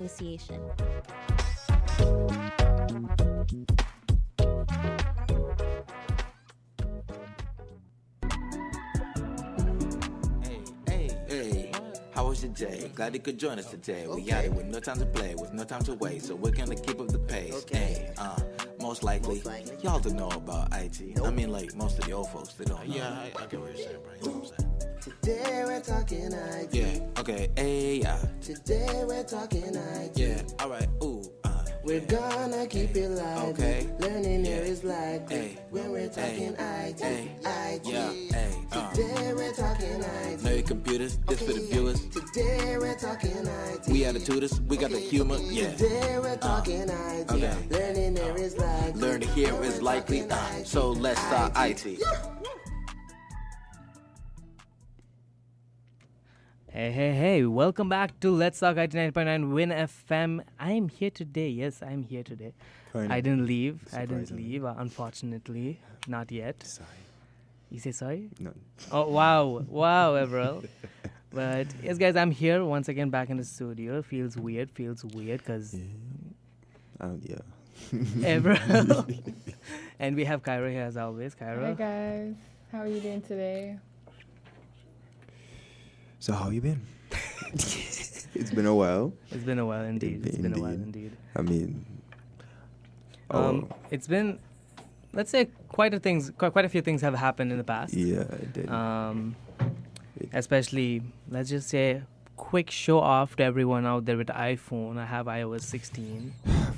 Association. Hey, how was your day? Glad you could join us today. We got it with no time to play, with no time to wait, so we're gonna keep up the pace. Hey, most likely, y'all don't know about IT. I mean, like, most of the old folks, they don't know. Yeah, I get what you're saying, bro. You know what I'm saying? Today we're talking IT. Yeah, okay, hey, Today we're talking IT. yeah, alright, ooh, We're gonna keep it lively. Okay. Learning here is likely. Hey. When we're talking IT. hey, IT. yeah, hey, Today we're talking IT. know your computers, this for the viewers. Today we're talking IT. We are the tutors, we got the humor, yeah. Today we're talking IT. okay. Learning here is likely. Learn to hear When is we're likely, talking so let's start IT. Hey, welcome back to Let's Talk IT 9.9 Win FM. I am here today. Yes, I am here today. I didn't leave. Unfortunately. Not yet. Sorry. You say sorry? No. Oh, wow, Avril. But yes, guys, I'm here once again back in the studio. Feels weird because Yeah. Avril. And we have Kyra here as always. Hi Kyra. guys, how are you doing today? So how you been? It's been a while. It's been a while indeed. I mean, It's been, let's say, quite a few things have happened in the past. yeah, it did. Especially, let's just say, quick show off to everyone out there with iPhone. I have iOS 16.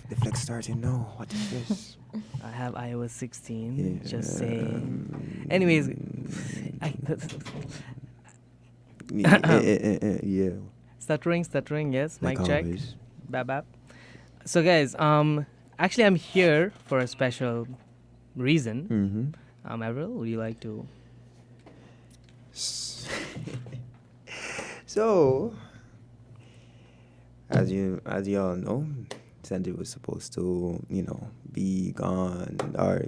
The flex starting now. What is this? I have iOS 16. Yeah. Just saying. Anyways, Yeah. stuttering. Yes, Like mic check. always. Bap. So guys, actually, I'm here for a special reason. Mm-hmm. Avril, would you like to? So, as you all know, Sanjay was supposed to, be gone or,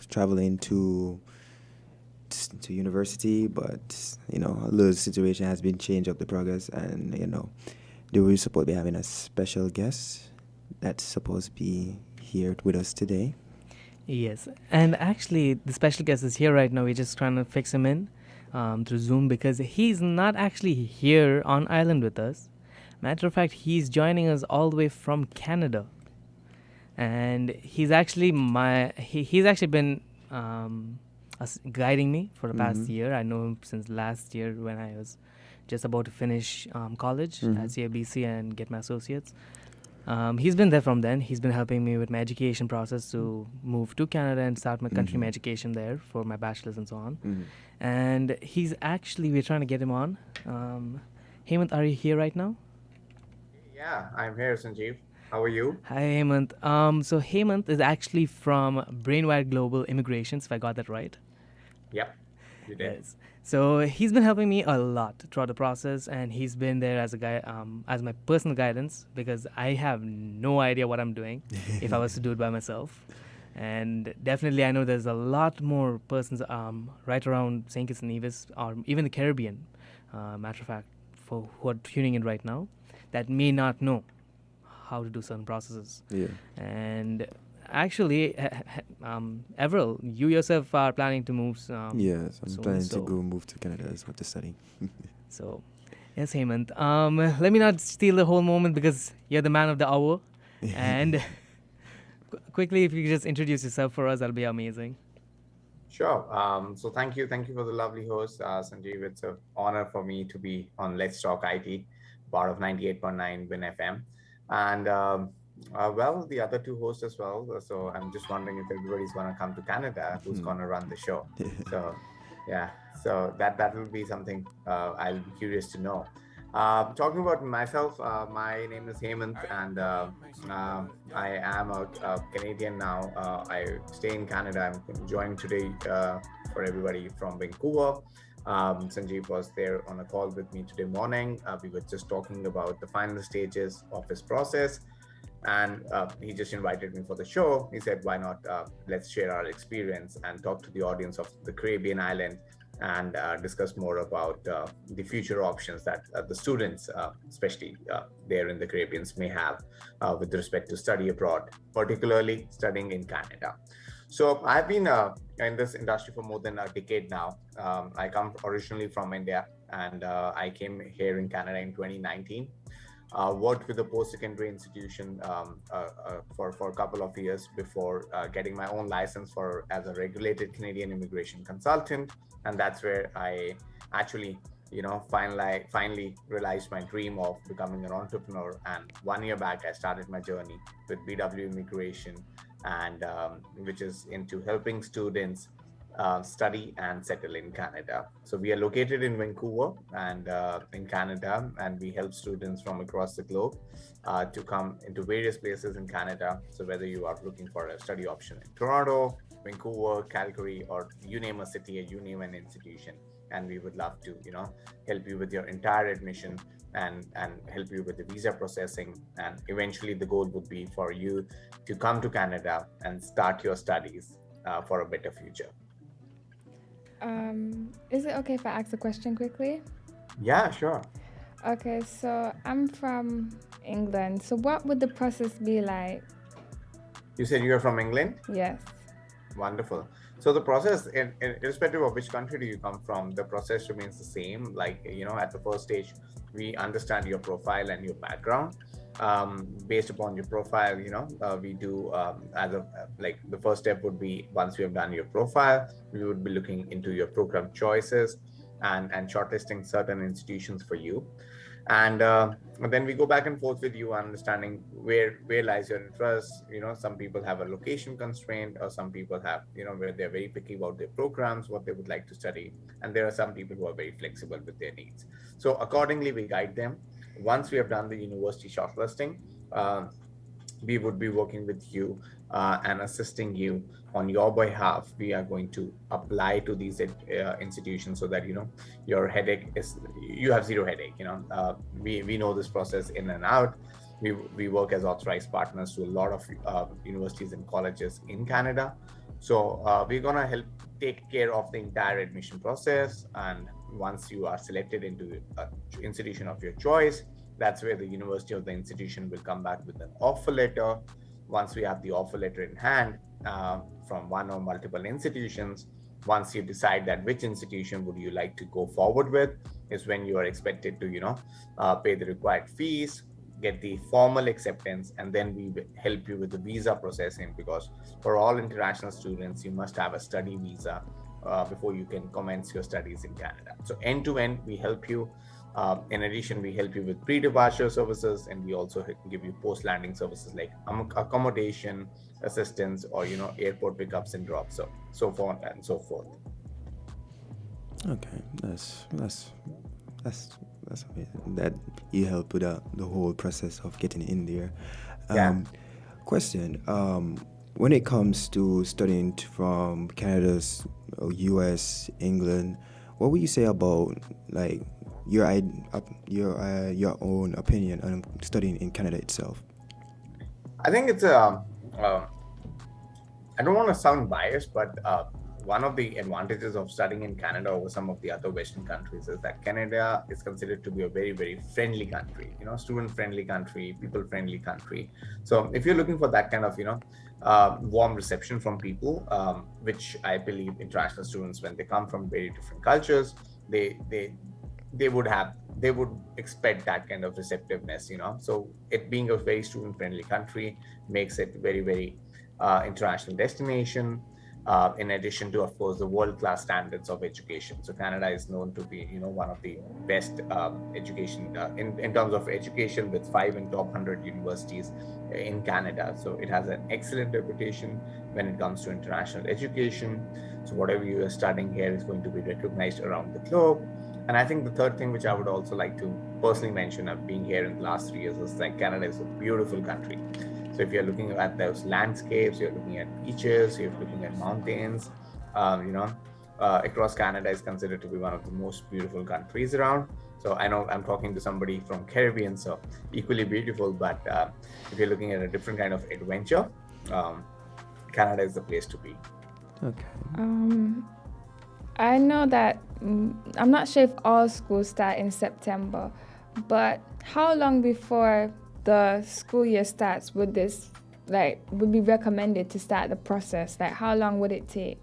traveling to university, but, a little situation has been changed up the progress, and, they were supposed to be having a special guest that's supposed to be here with us today. Yes, and actually, the special guest is here right now. We're just trying to fix him in through Zoom because he's not actually here on island with us. Matter of fact, he's joining us all the way from Canada, and he's actually he's actually been guiding me for the past year. I know him since last year when I was just about to finish college at CIBC and get my associates. He's been there from then. He's been helping me with my education process to move to Canada and start my continuing education there for my bachelor's and so on. And we're trying to get him on. Hemant, are you here right now? Yeah, I'm here, Sanjeev. How are you? Hi, Hemant. So Hemant is actually from Brainwire Global Immigrations, if I got that right. Yep, you did. Yes. So he's been helping me a lot throughout the process, and he's been there as a guy, as my personal guidance, because I have no idea what I'm doing if I was to do it by myself. And definitely, I know there's a lot more persons right around St. Kitts and Nevis, or even the Caribbean, matter of fact, who are tuning in right now, that may not know how to do certain processes. Yeah. And actually, Avril, you yourself are planning to move. Yes, I'm soon, planning so- to go move to Canada as well to study. So, yes, Hemant. Let me not steal the whole moment because you're the man of the hour. And quickly, if you could just introduce yourself for us, that'll be amazing. Sure. So thank you for the lovely host, Sanjeev. It's an honor for me to be on Let's Talk IT, part of 98.9 Win FM. And well, the other two hosts as well. So I'm just wondering if everybody's going to come to Canada, who's going to run the show. So yeah, so that will be something I'll be curious to know. Talking about myself, my name is Hemant, and I am a Canadian now. I stay in Canada. I'm joining today for everybody from Vancouver. Sanjeev was there on a call with me today morning. We were just talking about the final stages of his process, and he just invited me for the show. He said, why not let's share our experience and talk to the audience of the Caribbean island and discuss more about the future options that the students, especially there in the Caribbean, may have with respect to study abroad, particularly studying in Canada. So I've been in this industry for more than a decade now. I come originally from India, and I came here in Canada in 2019. Worked with a post-secondary institution for a couple of years before getting my own license for as a regulated Canadian immigration consultant, and that's where I actually, finally realized my dream of becoming an entrepreneur. And 1 year back, I started my journey with BW Immigration, and which is into helping students study and settle in Canada. So we are located in Vancouver and in Canada, and we help students from across the globe to come into various places in Canada. So whether you are looking for a study option in Toronto, Vancouver, Calgary, or you name a city or you name an institution, and we would love to, help you with your entire admission and help you with the visa processing. And eventually the goal would be for you to come to Canada and start your studies for a better future. Is it okay if I ask a question quickly? Yeah, sure. Okay, so I'm from England. So what would the process be like? You said you are from England? Yes. Wonderful. So the process, irrespective of which country do you come from, the process remains the same. Like, at the first stage, we understand your profile and your background. Based upon your profile, we do the first step would be, once we have done your profile, we would be looking into your program choices and shortlisting certain institutions for you. And then we go back and forth with you, understanding where lies your interest. Some people have a location constraint, or some people have, where they're very picky about their programs, what they would like to study. And there are some people who are very flexible with their needs. So accordingly, we guide them. Once we have done the university shortlisting, we would be working with you and assisting you on your behalf. We are going to apply to these institutions so that your headache is, you have zero headache. We know this process in and out. We work as authorized partners to a lot of universities and colleges in Canada. So we're gonna help take care of the entire admission process. And once you are selected into an institution of your choice, that's where the university or the institution will come back with an offer letter. Once we have the offer letter in hand from one or multiple institutions, once you decide that which institution would you like to go forward with, is when you are expected to pay the required fees, get the formal acceptance, and then we will help you with the visa processing, because for all international students, you must have a study visa before you can commence your studies in Canada. So end to end, we help you. In addition, we help you with pre-departure services, and we also give you post-landing services like accommodation assistance, or airport pickups and drops, so on and so forth. Okay, that's amazing that you help with the whole process of getting in there. Question: when it comes to studying from Canada's, US, England, what would you say about like your own opinion on studying in Canada itself? I think it's I don't want to sound biased, but one of the advantages of studying in Canada over some of the other Western countries is that Canada is considered to be a very, very friendly country, student-friendly country, people-friendly country. So if you're looking for that kind of, warm reception from people, which I believe international students, when they come from very different cultures, they would expect that kind of receptiveness, So it being a very student-friendly country makes it very, very international destination. In addition to, of course, the world-class standards of education. So Canada is known to be, one of the best education in terms of education, with 5 in top 100 universities in Canada. So it has an excellent reputation when it comes to international education. So whatever you are studying here is going to be recognized around the globe. And I think the third thing, which I would also like to personally mention, of being here in the last 3 years, is like Canada is a beautiful country. So if you're looking at those landscapes, you're looking at beaches, you're looking at mountains, across Canada is considered to be one of the most beautiful countries around. So I know I'm talking to somebody from Caribbean, so equally beautiful, but if you're looking at a different kind of adventure, Canada is the place to be. Okay. I know that I'm not sure if all schools start in September, but how long before the school year starts would this would be recommended to start the process? Like how long would it take?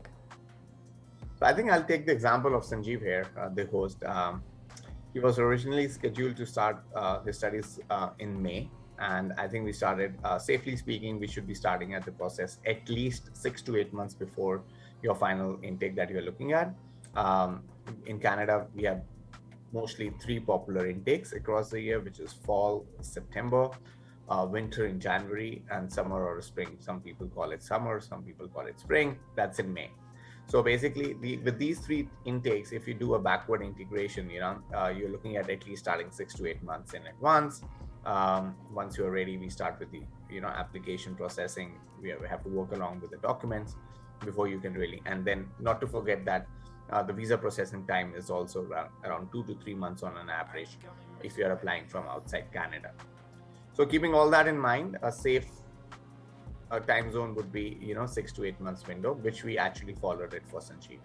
So I think I'll take the example of Sanjeev here, the host. He was originally scheduled to start his studies in May, and I think we started, safely speaking, we should be starting at the process at least 6 to 8 months before your final intake that you're looking at. In Canada, we have mostly three popular intakes across the year, which is fall, September, winter in January, and summer or spring. Some people call it summer, some people call it spring. That's in May. So basically, with these three intakes, if you do a backward integration, you're looking at least starting 6 to 8 months in advance. Once you're ready, we start with the application processing. We have to work along with the documents before you can really, and then not to forget that the visa processing time is also around 2 to 3 months on an average if you're applying from outside Canada. So keeping all that in mind, a safe time zone would be 6 to 8 months window, which we actually followed it for Sanjeev.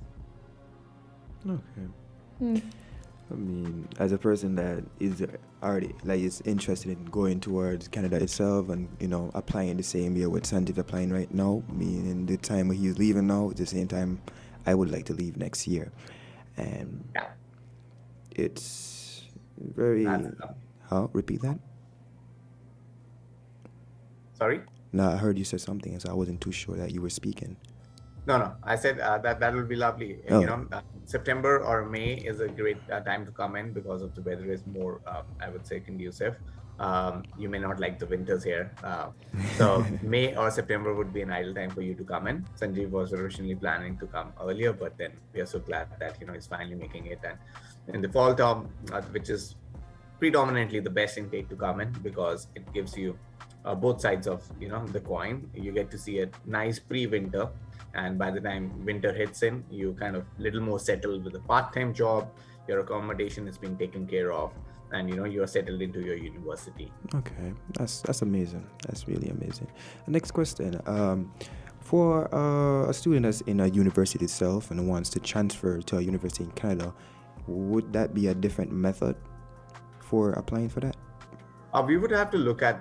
Okay. I mean, as a person that is already is interested in going towards Canada itself and applying the same year with Sanjeev applying right now, meaning the time he's leaving now, at the same time I would like to leave next year, and it's very. Repeat that. Sorry. No, I heard you said something, so I wasn't too sure that you were speaking. No. I said that would be lovely. Oh. September or May is a great time to come in because of the weather is more, I would say, conducive. You may not like the winters here. So May or September would be an ideal time for you to come in. Sanjeev was originally planning to come earlier, but then we are so glad that, he's finally making it. And in the fall term, which is predominantly the best intake to come in because it gives you both sides of, the coin. You get to see a nice pre-winter. And by the time winter hits in, you kind of little more settled with a part-time job. Your accommodation is being taken care of, and you are settled into your university. Okay, that's amazing. That's really amazing. Next question: for a student that's in a university itself and wants to transfer to a university in Canada, would that be a different method for applying for that? We would have to look at,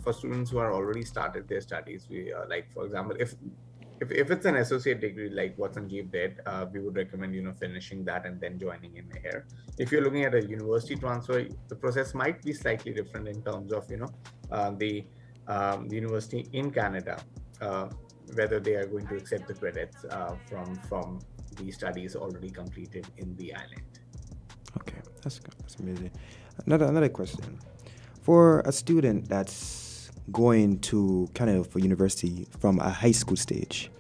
for students who are already started their studies. We for example, if it's an associate degree like what Sanjeev did, we would recommend finishing that and then joining in here. If you're looking at a university transfer, the process might be slightly different in terms of the university in Canada, whether they are going to accept the credits from the studies already completed in the island. Okay, that's amazing. Another question: for a student that's going to Canada for university from a high school stage,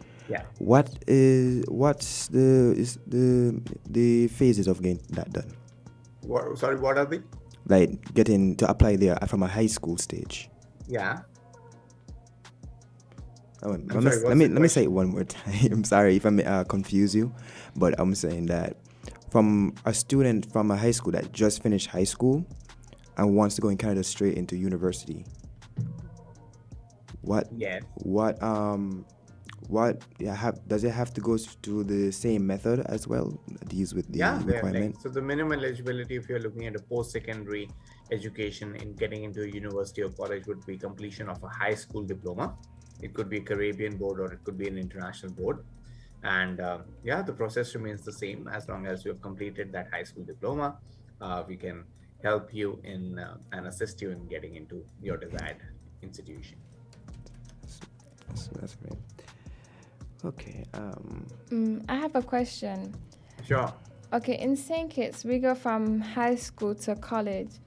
what's the phases of getting that done? What are they? Like getting to apply there from a high school stage. Yeah. Let me say it one more time. I'm sorry if I confuse you, but I'm saying that from a student from a high school that just finished high school and wants to go in Canada straight into university, does it have to go through the same method as well? These with the requirement. So the minimum eligibility, if you're looking at a post-secondary education in getting into a university or college, would be completion of a high school diploma. It could be a Caribbean board or it could be an international board. And the process remains the same. As long as you have completed that high school diploma, we can help you in and assist you in getting into your desired institution. That's great. Okay. I have a question. Sure. Okay, in St. Kitts, we go from high school to college.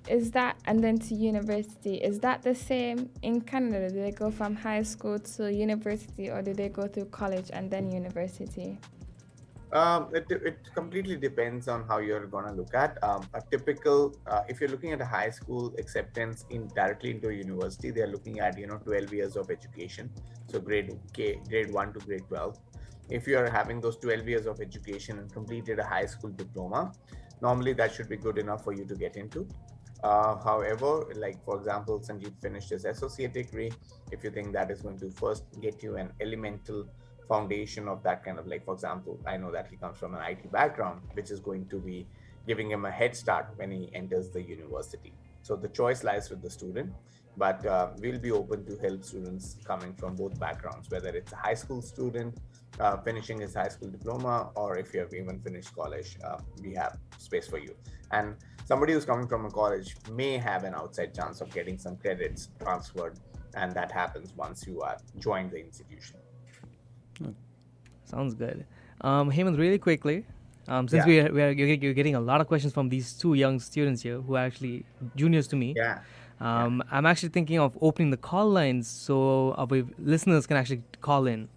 Is that, and then to university, is that the same in Canada? Do they go from high school to university, or do they go through college and then university? It completely depends on how you're going to look at a typical. If you're looking at a high school acceptance directly into a university, they're looking at 12 years of education, so grade 1 to grade 12. If you are having those 12 years of education and completed a high school diploma, normally that should be good enough for you to get into. However, like for example, Sanjeev finished his associate degree. If you think that is going to first get you an elemental foundation of that kind of, like, for example, I know that he comes from an IT background, which is going to be giving him a head start when he enters the university. So the choice lies with the student, but we'll be open to help students coming from both backgrounds, whether it's a high school student finishing his high school diploma, or if you have even finished college, we have space for you. And somebody who's coming from a college may have an outside chance of getting some credits transferred, and that happens once you are joined the institution. Sounds good. Hemant, really quickly, since Yeah. you're getting a lot of questions from these two young students here who are actually juniors to me. Yeah. I'm actually thinking of opening the call lines so our listeners can actually call in.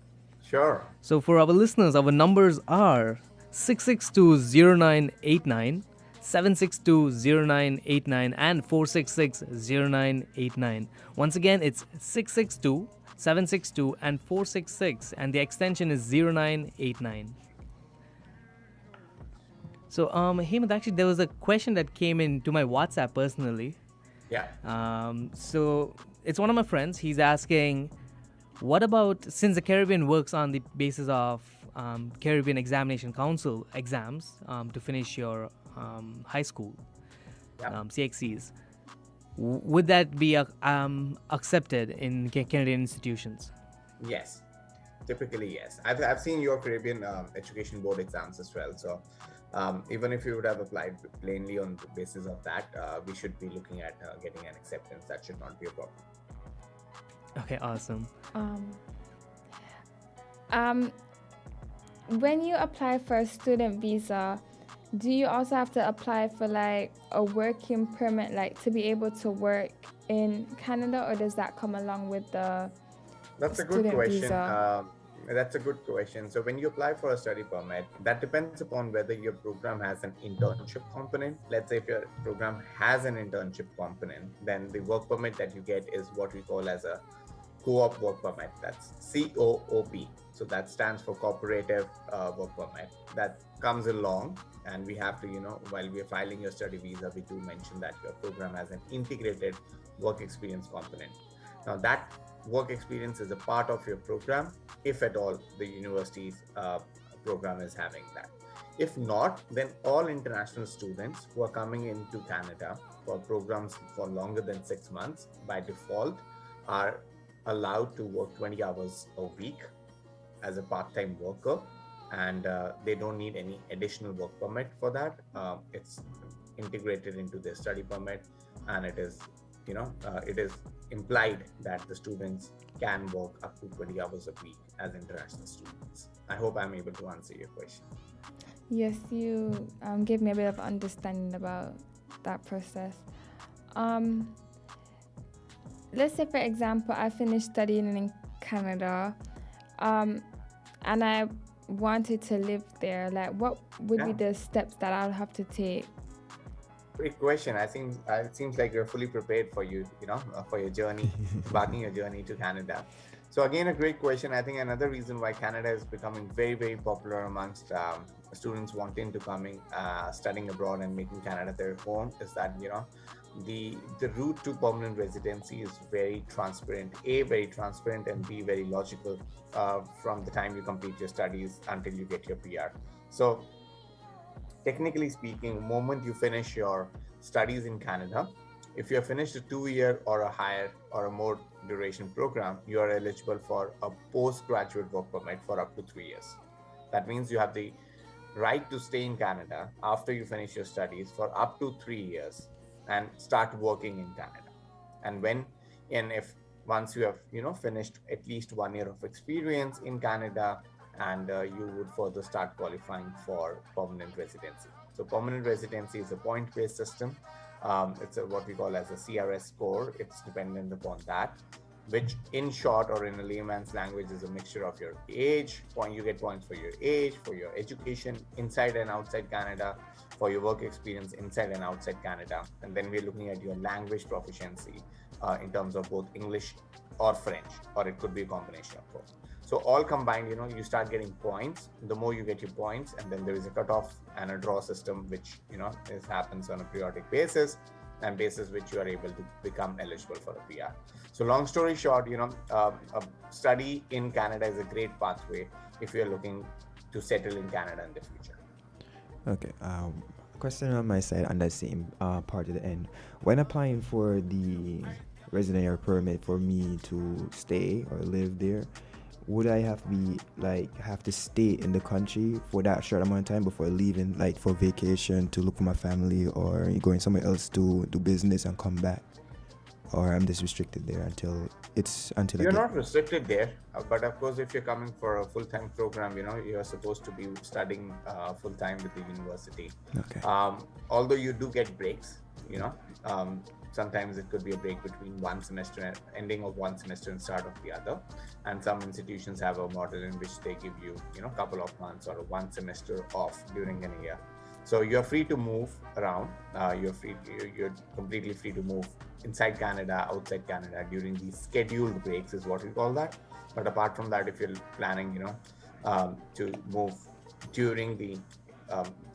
Sure. So for our listeners, our numbers are 662-0989, 762-0989, and 466-0989. Once again, it's 662, 762, and 466, and the extension is 0989. So, Hemant, actually, there was a question that came into my WhatsApp personally. Yeah. So it's one of my friends. He's asking, what about, since the Caribbean works on the basis of Caribbean Examination Council exams to finish your high school, CXCs, would that be accepted in Canadian institutions? Yes. Typically, yes. I've seen your Caribbean Education Board exams as well. So even if you would have applied plainly on the basis of that, we should be looking at getting an acceptance. That should not be a problem. Okay, awesome. When you apply for a student visa, do you also have to apply for like a working permit, like to be able to work in Canada, or does that come along with the That's a good student question. visa? That's a good question. So when you apply for a study permit, that depends upon whether your program has an internship component. Let's say if your program has an internship component, then the work permit that you get is what we call as a co-op work permit. That's COOP. So that stands for cooperative work permit. That comes along, and we have to, while we are filing your study visa, we do mention that your program has an integrated work experience component. Now that work experience is a part of your program, if at all the university's program is having that. If not, then all international students who are coming into Canada for programs for longer than 6 months by default are allowed to work 20 hours a week as a part-time worker, and they don't need any additional work permit for that. It's integrated into their study permit, and it is it is implied that the students can work up to 20 hours a week as international students. I hope I'm able to answer your question. Yes, you gave me a bit of understanding about that process. Let's say, for example, I finished studying in Canada, and I wanted to live there. Like, what would be the steps that I would have to take? Great question. I think it seems like you're fully prepared for for your journey, embarking your journey to Canada. So again, a great question. I think another reason why Canada is becoming very, very popular amongst students wanting to studying abroad and making Canada their home is that the route to permanent residency is very transparent. A, very transparent, and B, very logical from the time you complete your studies until you get your PR. So technically speaking, the moment you finish your studies in Canada, if you have finished a 2-year or a higher or a more duration program, you are eligible for a postgraduate work permit for up to 3 years. That means you have the right to stay in Canada after you finish your studies for up to 3 years and start working in Canada. And if once you have finished at least 1 year of experience in Canada, and you would further start qualifying for permanent residency. So permanent residency is a point-based system. It's what we call as a CRS score. It's dependent upon that, which in short, or in a layman's language, is a mixture of your age. You get points for your age, for your education inside and outside Canada, for your work experience inside and outside Canada. And then we're looking at your language proficiency in terms of both English or French, or it could be a combination of both. So all combined, you start getting points. The more you get your points, and then there is a cutoff and a draw system, which happens on a periodic basis. and basis which you are able to become eligible for a PR. So long story short, a study in Canada is a great pathway if you're looking to settle in Canada in the future. Okay. Question on my side on that same part at the end. When applying for the resident area permit for me to stay or live there, would I have to stay in the country for that short amount of time before leaving, like for vacation to look for my family, or going somewhere else to do business and come back? Or I'm just restricted there until you're not restricted there, but of course, if you're coming for a full-time program, you're supposed to be studying full-time with the university. Okay. Although you do get breaks, sometimes it could be a break between one semester and ending of one semester and start of the other. And some institutions have a model in which they give you, a couple of months or one semester off during a year. So you're free to move around. You're completely free to move inside Canada, outside Canada during these scheduled breaks is what we call that. But apart from that, if you're planning, to move during the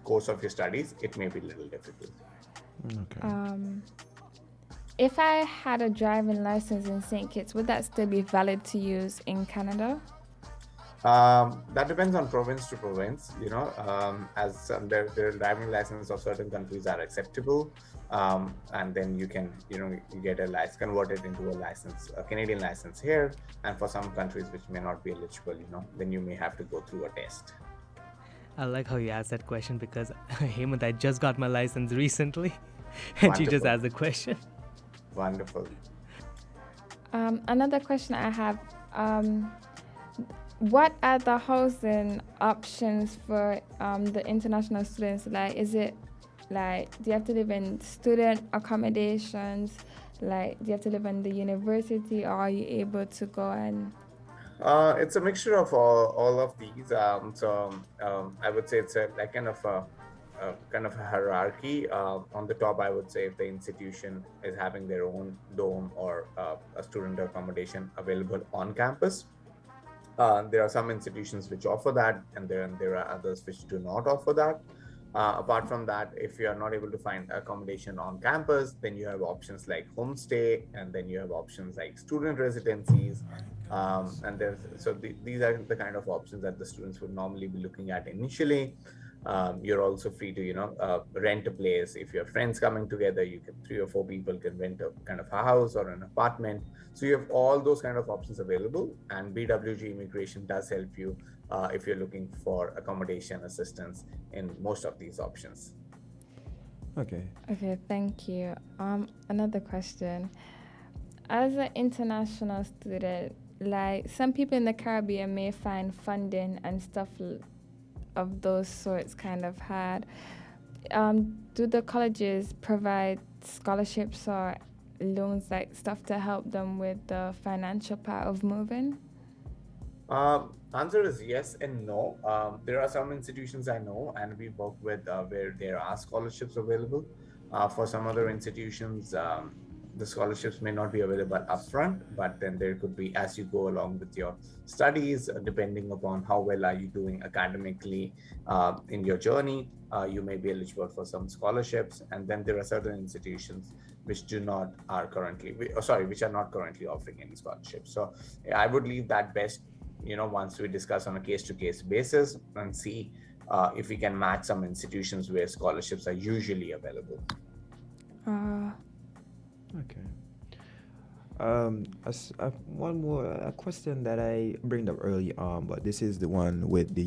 course of your studies, it may be a little difficult. Okay. If I had a driving license in St. Kitts, would that still be valid to use in Canada? That depends on province to province, as their driving license of certain countries are acceptable. And then you can, you get a license, convert it into a Canadian license here. And for some countries which may not be eligible, then you may have to go through a test. I like how you asked that question because Hemant, I just got my license recently and she just asked the question. Wonderful. Another question I have, what are the housing options for the international students? Like, is it like, do you have to live in student accommodations? Like, do you have to live in the university, or are you able to go and... It's a mixture of all of these. I would say it's a kind of a hierarchy. On the top, I would say if the institution is having their own dorm or a student accommodation available on campus. There are some institutions which offer that, and there are others which do not offer that. Apart from that, if you are not able to find accommodation on campus, then you have options like homestay, and then you have options like student residencies. These are the kind of options that the students would normally be looking at initially. You're also free to, rent a place. If you have friends coming together, 3 or 4 people can rent a kind of a house or an apartment. So you have all those kind of options available, and BWG Immigration does help you if you're looking for accommodation assistance in most of these options. Okay, thank you. Another question. As an international student, like, some people in the Caribbean may find funding and stuff of those sorts kind of hard. Do the colleges provide scholarships or loans, like stuff to help them with the financial part of moving? Answer is yes and no. There are some institutions I know and we work with where there are scholarships available. For some other institutions, the scholarships may not be available upfront, but then there could be as you go along with your studies, depending upon how well are you doing academically in your journey, you may be eligible for some scholarships. And then there are certain institutions which are not currently offering any scholarships. So I would leave that best, once we discuss on a case-to-case basis and see if we can match some institutions where scholarships are usually available. Okay. One more question that I bring up early on, but this is the one with the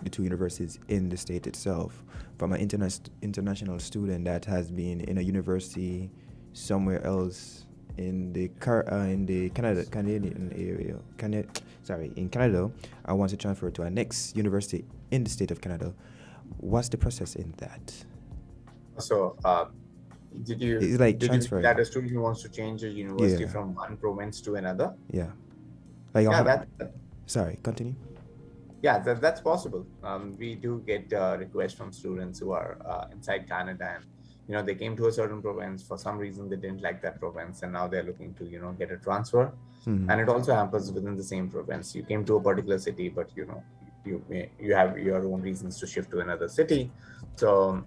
two universities in the state itself. From an international student that has been in a university somewhere else in the Canadian area, in Canada, I want to transfer to our next university in the state of Canada. What's the process in that? So, did you transferring that a student who wants to change a university from one province to another? Yeah. Sorry, continue. Yeah, that's possible. We do get requests from students who are inside Canada, and they came to a certain province. For some reason they didn't like that province, and now they're looking to get a transfer. And it also happens within the same province. You came to a particular city, but you have your own reasons to shift to another city. So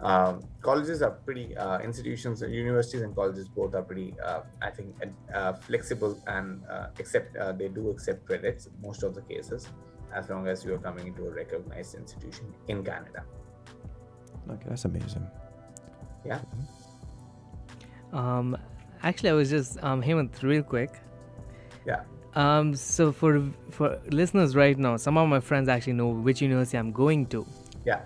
Colleges are pretty institutions, universities and colleges both are pretty, I think, flexible and they do accept credits most of the cases, as long as you are coming into a recognized institution in Canada. Okay, that's amazing. Yeah. Actually, I was just Hemant, real quick. Yeah. So for listeners right now, some of my friends actually know which university I'm going to. Yeah.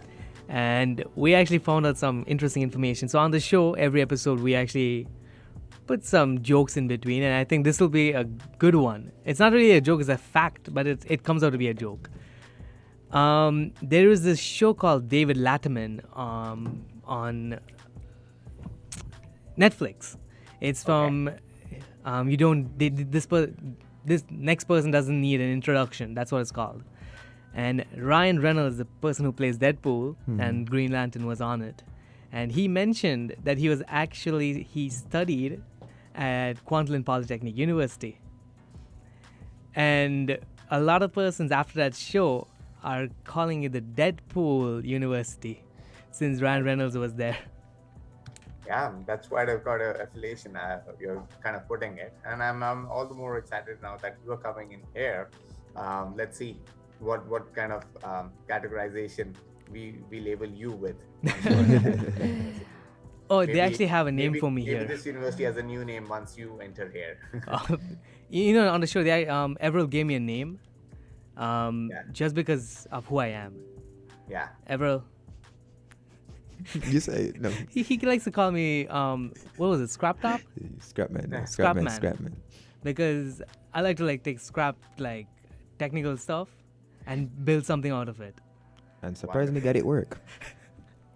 And we actually found out some interesting information. So on the show, every episode, we actually put some jokes in between, and I think this will be a good one. It's not really a joke, it's a fact, but it comes out to be a joke. There is this show called David Letterman on Netflix. It's from this next person doesn't need an introduction. That's what it's called. And Ryan Reynolds, the person who plays Deadpool and Green Lantern, was on it. And he mentioned that he studied at Kwantlen Polytechnic University. And a lot of persons after that show are calling it the Deadpool University since Ryan Reynolds was there. Yeah, that's quite a affiliation you're kind of putting it. And I'm all the more excited now that you are coming in here. Let's see what kind of categorization we label you with. Oh, they actually have a name for me maybe here. This university has a new name once you enter here. On the show, Everell gave me a name just because of who I am. Yeah. Everell. You say no. He likes to call me, what was it, Scrap Top? Scrapman. Because I like to take scrap technical stuff and build something out of it. And surprisingly, got it work.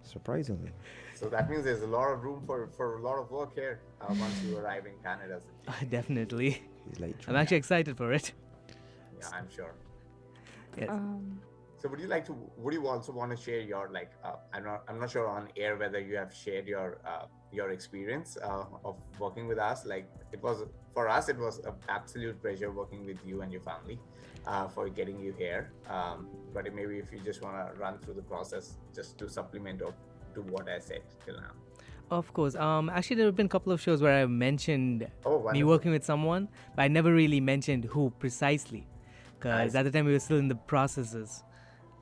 Surprisingly. So that means there's a lot of room for a lot of work here once you arrive in Canada. Definitely. I'm I'm actually excited for it. Yeah, I'm sure. Yes. So would you also want to share your I'm not sure on air whether you have shared your experience of working with us. For us it was an absolute pleasure working with you and your family for getting you here. But maybe if you just want to run through the process just to supplement to what I said till now. Of course. Actually, there have been a couple of shows where I mentioned me wonderful. working with someone, but I never really mentioned who precisely, because at the time we were still in the processes.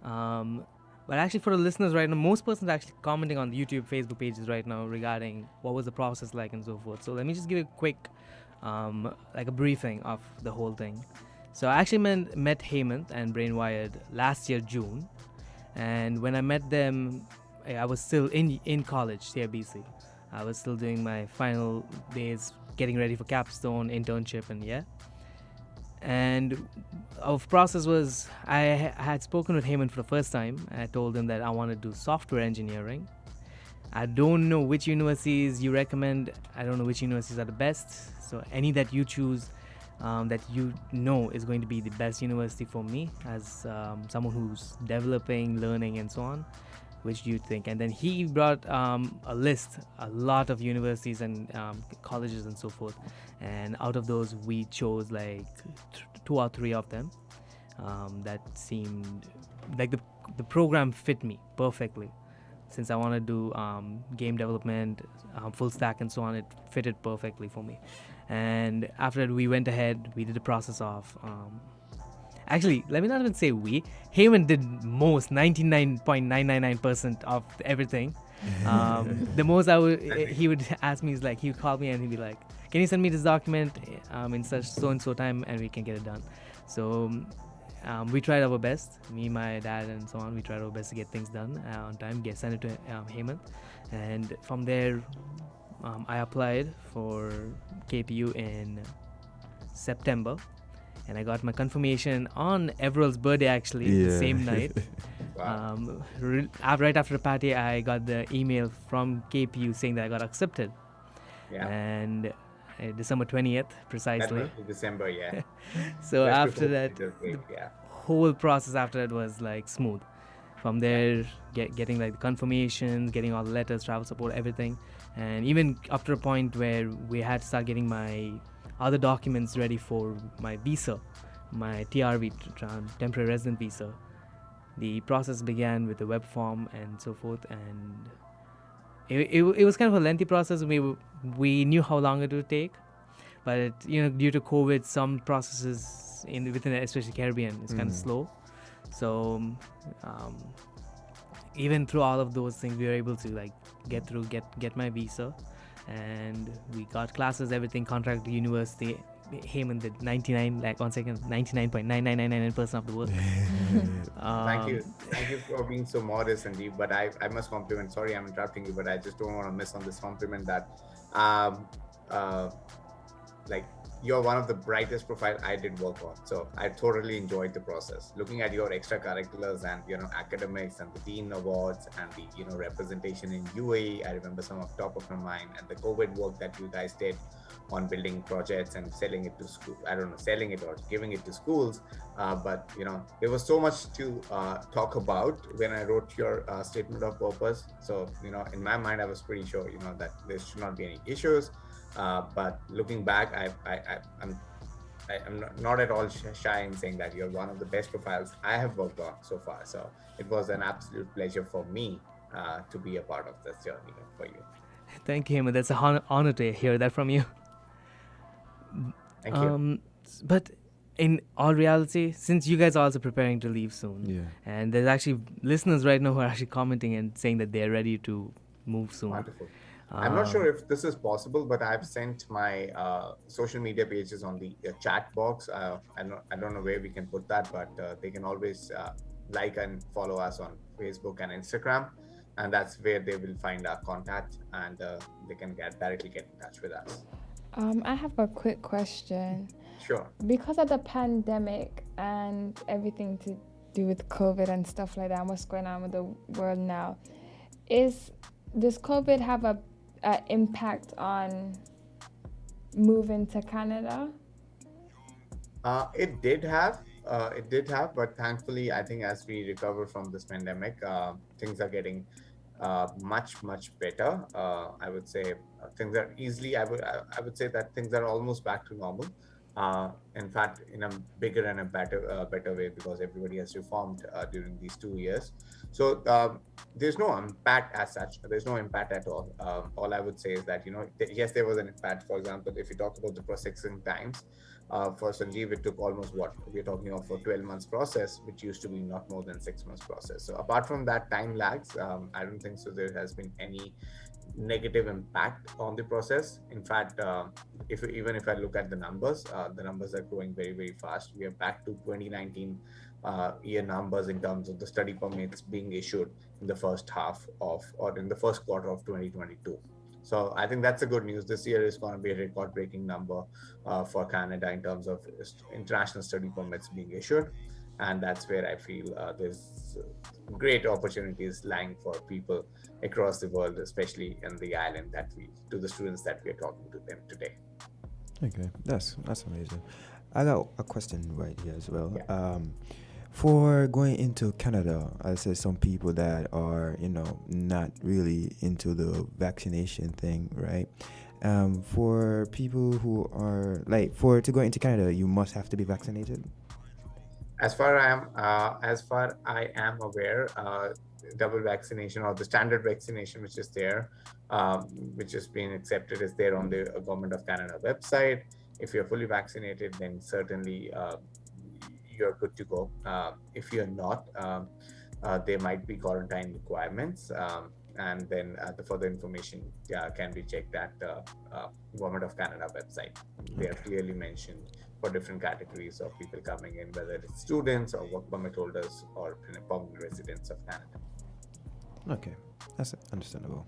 But actually, for the listeners right now, most persons are actually commenting on the YouTube, Facebook pages right now regarding what was the process like and so forth. So let me just give you a quick, a briefing of the whole thing. So I actually met Hemant and Brainwired last year, June. And when I met them, I was still in college, CIBC. I was still doing my final days, getting ready for capstone, internship, and yeah. And our process was, I had spoken with Hemant for the first time. I told him that I want to do software engineering. I don't know which universities you recommend. I don't know which universities are the best. So any that you choose that you know is going to be the best university for me as someone who's developing, learning, and so on. Which do you think? And then he brought a list, a lot of universities and colleges and so forth. And out of those, we chose 2 or 3 of them that seemed like the program fit me perfectly. Since I want to do game development, full stack and so on, it fitted perfectly for me. And after that, we went ahead, we did the process of... Actually, let me not even say we. Heyman did most, 99.999% of everything. The most he would ask me is he would call me and he'd be like, can you send me this document in such so-and-so time and we can get it done. So we tried our best, me, my dad and so on, we tried our best to get things done on time, send it to Heyman. And from there, I applied for KPU in September. And I got my confirmation on Everell's birthday, actually, the same night. Wow. Right after the party, I got the email from KPU saying that I got accepted. Yeah. And December 20th, precisely. That was December, yeah. So after that, the yeah. whole process after that was smooth. From there, getting the confirmations, getting all the letters, travel support, everything. And even up to a point where we had to start getting my other documents ready for my visa, my TRV, temporary resident visa. The process began with the web form and so forth, and it was kind of a lengthy process. We knew how long it would take, but due to COVID, some processes within especially Caribbean is kind of slow. So even through all of those things, we were able to get my visa, and we got classes, everything, contract to university. Heyman did 99.9999% of the work. Thank you for being so modest, Sanjeev. But I must compliment. Sorry, I'm interrupting you, but I just don't want to miss on this compliment that, like, you're one of the brightest profile I did work on. So I totally enjoyed the process. Looking at your extracurriculars and academics and the Dean Awards and the representation in UAE. I remember some of top of my mind, and the COVID work that you guys did on building projects and selling it to school. I don't know, selling it or giving it to schools. But there was so much to talk about when I wrote your statement of purpose. So in my mind, I was pretty sure that there should not be any issues. But looking back, I'm not at all shy in saying that you're one of the best profiles I have worked on so far. So it was an absolute pleasure for me to be a part of this journey for you. Thank you, Hema. That's an honor to hear that from you. Thank you. But in all reality, since you guys are also preparing to leave soon, and there's actually listeners right now who are actually commenting and saying that they're ready to move soon. Wonderful. I'm not sure if this is possible, but I've sent my social media pages on the chat box. I don't know where we can put that, but they can always like and follow us on Facebook and Instagram, and that's where they will find our contact, and they can directly get in touch with us. I have a quick question. Sure. Because of the pandemic and everything to do with COVID and stuff like that, and what's going on with the world now, does COVID have a impact on moving to Canada? It did have, but thankfully, I think as we recover from this pandemic, things are getting much better. I would say things are easily. I would say that things are almost back to normal. In fact, in a bigger and a better way, because everybody has reformed during these 2 years. So there's no impact as such. There's no impact at all. All I would say is that yes, there was an impact. For example, if you talk about the processing times, for Sanjeev, it took almost we're talking of a 12 months process, which used to be not more than 6 months process. So apart from that time lags, I don't think so there has been any negative impact on the process. In fact, even if I look at the numbers are growing very fast. We are back to 2019 year numbers in terms of the study permits being issued in the first quarter of 2022. So I think that's a good news. This year is going to be a record-breaking number for Canada in terms of international study permits being issued. And that's where I feel there's great opportunities lying for people across the world, especially in the island to the students that we are talking to them today. Okay, that's amazing. I got a question right here as well. Yeah. For going into Canada, I said some people that are, not really into the vaccination thing, right? For people who are to go into Canada, you must have to be vaccinated. As far I am aware, double vaccination or the standard vaccination, which is there, which is being accepted, is there on the Government of Canada website. If you're fully vaccinated, then certainly you're good to go. If you're not, there might be quarantine requirements, and then the further information can be checked at the Government of Canada website. They are clearly mentioned for different categories of people coming in, whether it's students or work permit holders or permanent residents of Canada. Okay, that's understandable.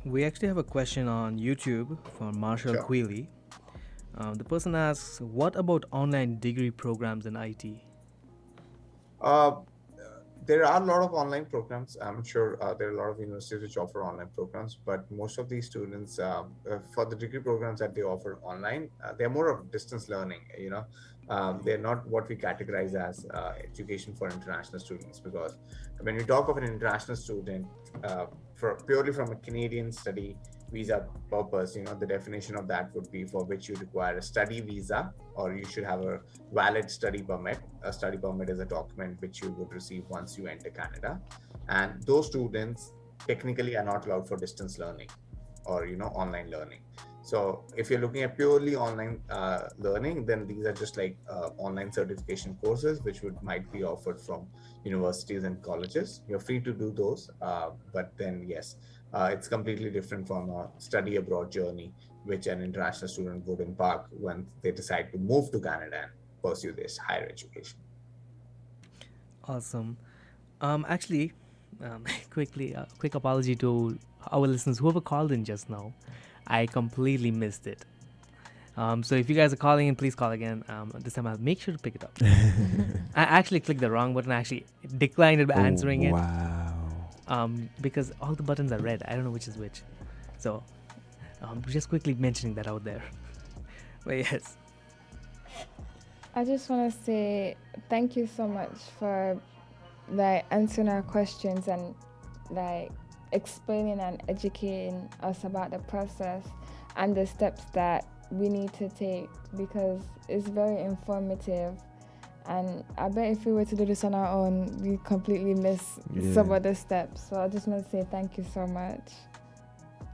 We actually have a question on YouTube from Marshall Sure. Queely. The person asks, what about online degree programs in IT? There are a lot of online programs. I'm sure there are a lot of universities which offer online programs, but most of these students, for the degree programs that they offer online, they're more of distance learning. They're not what we categorize as education for international students, because when we talk of an international student, purely from a Canadian study visa purpose, the definition of that would be for which you require a study visa, or you should have a valid study permit. A study permit is a document which you would receive once you enter Canada. And those students technically are not allowed for distance learning or online learning. So if you're looking at purely online learning, then these are just like online certification courses which might be offered from universities and colleges. You're free to do those, but then yes, it's completely different from a study abroad journey which an international student would embark when they decide to move to Canada and pursue this higher education. Awesome. Actually, quick apology to our listeners, whoever called in just now. I completely missed it. So if you guys are calling in, please call again. This time I'll make sure to pick it up. I actually clicked the wrong button. I actually declined it by answering it. Wow. Because all the buttons are red. I don't know which is which. So just quickly mentioning that out there. But yes. I just want to say thank you so much for answering our questions and explaining and educating us about the process and the steps that we need to take, because it's very informative. And I bet if we were to do this on our own, we completely miss some of the steps. So I just want to say thank you so much.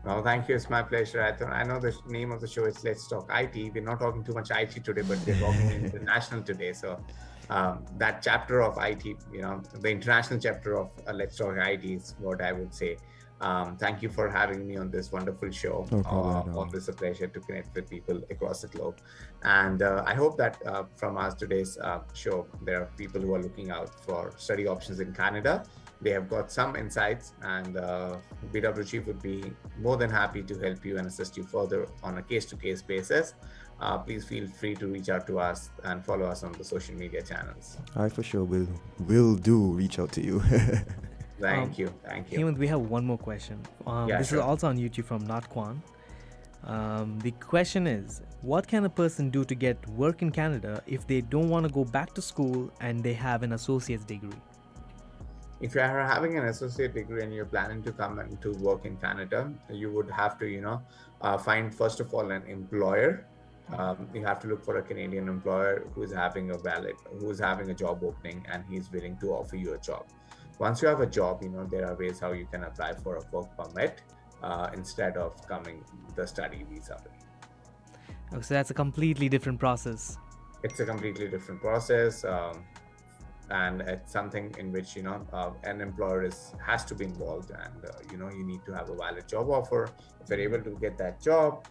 Well, thank you. It's my pleasure. I know the name of the show is Let's Talk IT. We're not talking too much IT today, but we're talking international today. So that chapter of IT, the international chapter of Let's Talk IT is what I would say. Thank you for having me on this wonderful show. No problem at all. Always a pleasure to connect with people across the globe. And I hope that from us today's show, there are people who are looking out for study options in Canada. They have got some insights, and BW Chief would be more than happy to help you and assist you further on a case-to-case basis. Please feel free to reach out to us and follow us on the social media channels. I for sure will reach out to you. Thank you. Hemant, we have one more question. This is also on YouTube from Notquan. The question is, what can a person do to get work in Canada if they don't want to go back to school and they have an associate's degree? If you are having an associate degree and you're planning to come and to work in Canada, you would have to, find first of all an employer. You have to look for a Canadian employer who's having a job opening and he's willing to offer you a job. Once you have a job, there are ways how you can apply for a work permit instead of coming the study visa. Okay, so that's a completely different process. It's a completely different process. And it's something in which an employer has to be involved, and you need to have a valid job offer. If you're able to get that job,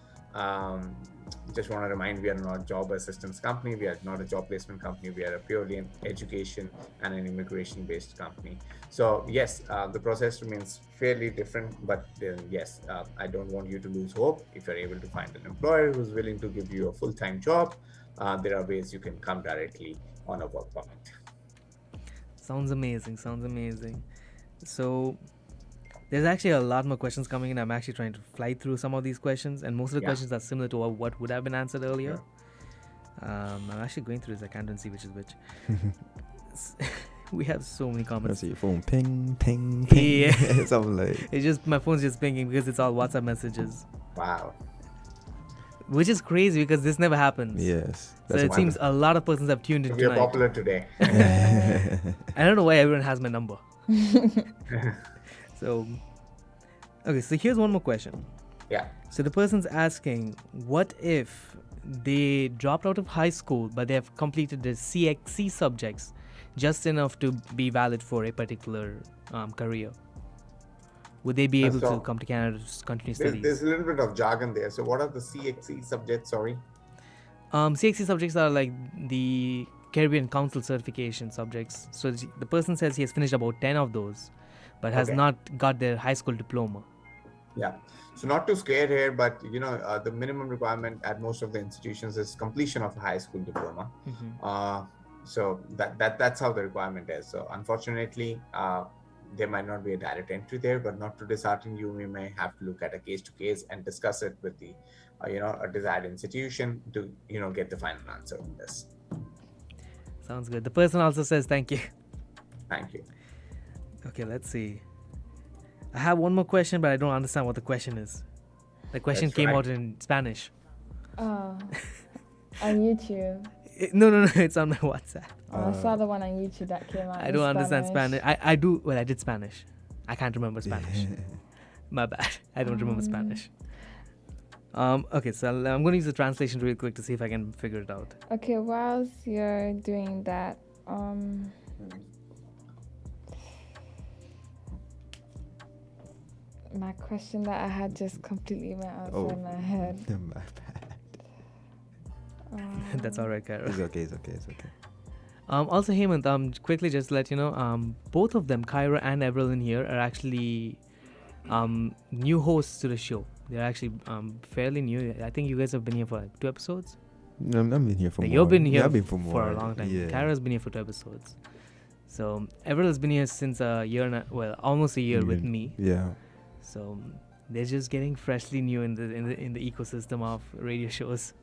just want to remind, we are not a job assistance company, we are not a job placement company, we are a purely an education and an immigration based company. So yes, the process remains fairly different, but yes, I don't want you to lose hope. If you're able to find an employer who's willing to give you a full-time job, there are ways you can come directly on a work permit. Sounds amazing. So there's actually a lot more questions coming in. I'm actually trying to fly through some of these questions, and most of the questions are similar to what would have been answered earlier. I'm actually going through this. I can't even see which is which. We have so many comments. I see your phone ping, ping, ping. Yeah. Something like. It's just my phone's just pinging because it's all WhatsApp messages. Wow. Which is crazy because this never happens. Yes. So it seems a lot of persons have tuned in You're tonight. popular today. I don't know why everyone has my number. So here's one more question. Yeah. So the person's asking, what if they dropped out of high school but they have completed the CXC subjects just enough to be valid for a particular career? Would they be able to come to Canada to continue studies? There's a little bit of jargon there. So what are the CXC subjects, sorry? CXC subjects are like the Caribbean Council certification subjects. So the person says he has finished about 10 of those, but has not got their high school diploma. Yeah. So not to scare here, but the minimum requirement at most of the institutions is completion of a high school diploma. So that's how the requirement is. So unfortunately, there might not be a direct entry there, but not to dishearten you, we may have to look at a case to case and discuss it with the a desired institution to get the final answer on this. Sounds good. The person also says thank you. Thank you. Okay, let's see. I have one more question, but I don't understand what the question is. The question came out in Spanish. Oh, on YouTube. No, it's on my WhatsApp. I saw the one on YouTube that came out. I don't understand Spanish. I do. Well, I did Spanish. I can't remember Spanish. My bad. I don't remember Spanish. Okay, so I'm going to use the translation real quick to see if I can figure it out. Okay, whilst you're doing that, my question that I had just completely went outside my head. My bad. That's all right, Kara. It's okay. Also, Hemant, quickly just to let you know, both of them, Kyra and Evelyn here, are actually new hosts to the show. They're actually fairly new. I think you guys have been here for like 2 episodes. No, I've been here for more. You've been here I've been for more. a long time. Yeah. Kyra's been here for 2 episodes. So Everill's been here since a year, almost a year with me. Yeah. So they're just getting freshly new in the ecosystem of radio shows.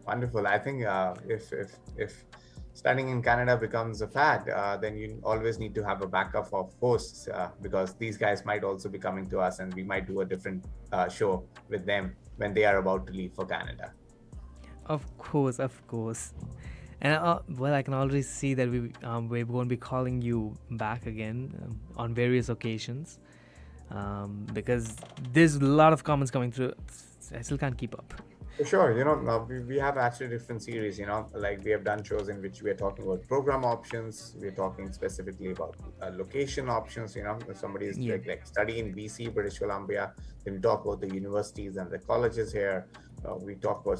Wonderful. I think if studying in Canada becomes a fad, then you always need to have a backup of hosts because these guys might also be coming to us and we might do a different show with them when they are about to leave for Canada. Of course. And I can already see that we're going to be calling you back again on various occasions because there's a lot of comments coming through. I still can't keep up. For sure, we have actually different series, like we have done shows in which we are talking about program options, we're talking specifically about location options, if somebody is like study in BC, British Columbia, then we talk about the universities and the colleges here. We talk about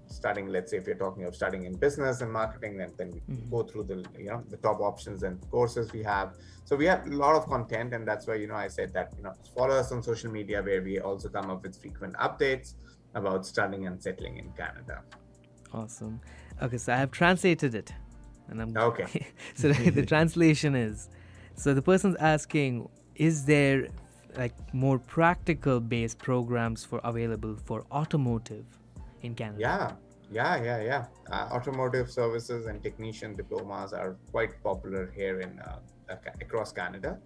studying, let's say if you're talking of studying in business and marketing, then we go through the top options and courses we have. So we have a lot of content, and that's why, I said that, follow us on social media where we also come up with frequent updates about studying and settling in Canada. Awesome. Okay, so I have translated it. And I'm okay. So the translation is, so the person's asking, is there like more practical based programs available for automotive in Canada? Yeah. Automotive services and technician diplomas are quite popular here in across Canada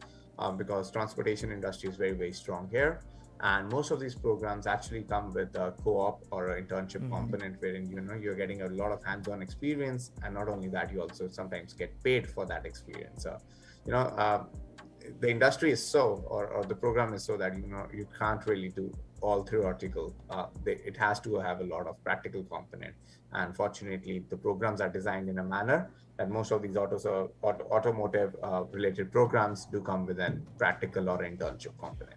because transportation industry is very, very strong here. And most of these programs actually come with a co-op or an internship component wherein you're getting a lot of hands-on experience, and not only that, you also sometimes get paid for that experience. So the industry is or the program is so that you can't really do all theoretical. It has to have a lot of practical component, and fortunately the programs are designed in a manner that most of these automotive related programs do come with a practical or internship component.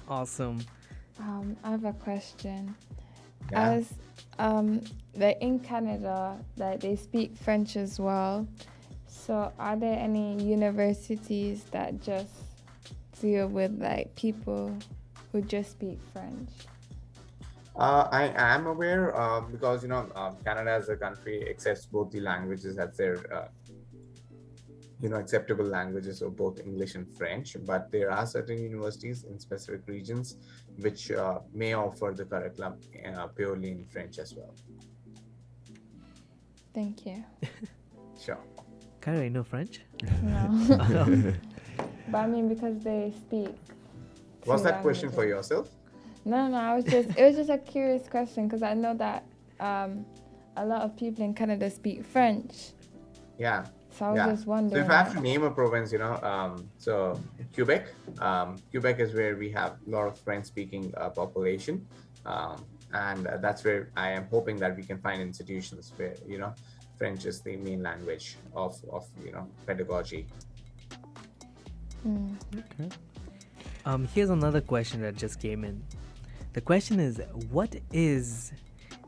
Awesome. I have a question. Yeah. As like in Canada, like they speak French as well. So are there any universities that just deal with like people who just speak French? I am aware because Canada as a country accepts both the languages as their acceptable languages of both English and French, but there are certain universities in specific regions which may offer the curriculum purely in French as well. Thank you. Sure. Kara, you know French? No. But I mean, because they speak. Was two that question for languages. yourself? No, it was just a curious question because I know that a lot of people in Canada speak French. Yeah. So I was just wondering. So if I have to name a province, so Quebec. Quebec is where we have a lot of French-speaking population, and that's where I am hoping that we can find institutions where French is the main language of pedagogy. Okay. Here's another question that just came in. The question is, what is